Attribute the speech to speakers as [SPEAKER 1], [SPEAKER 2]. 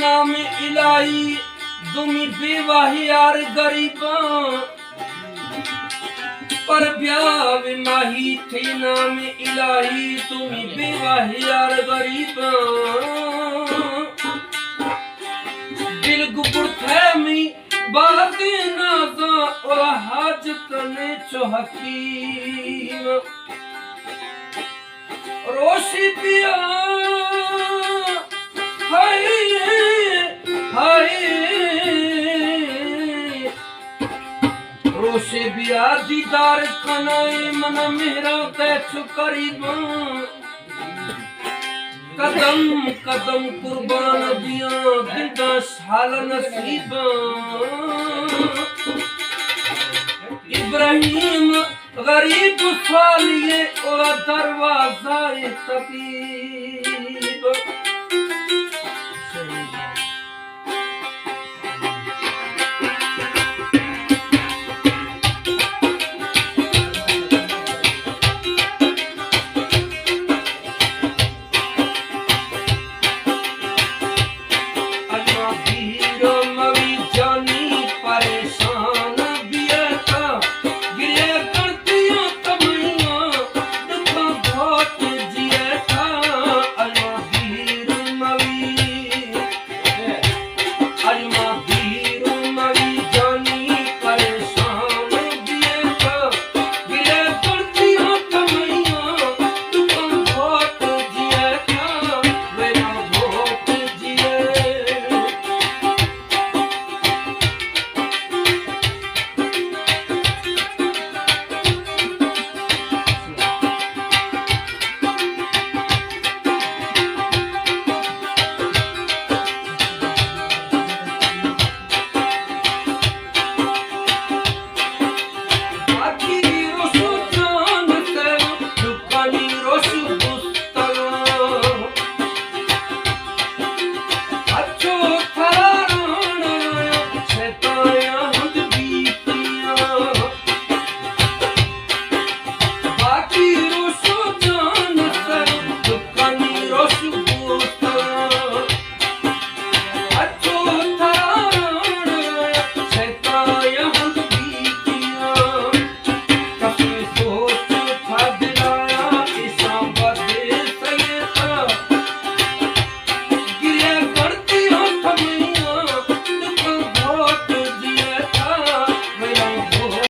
[SPEAKER 1] नाम इलाही दुमी बेवाही यार गरीबा पर ब्याह माही थे नाम इलाही तुमी बेवाही यार गरीबा दिल गुबुर थे मी बात नाजा और हाजत ने चौहकीम रोशी पिया हाय हाय रोशे बिया दीदार खनाए मन मेहरा तैचु करीबा कदम कदम कुर्बान दिया दिलदा शाल नसीबा इब्राहिम गरीब सालिए और दरवाजा तकी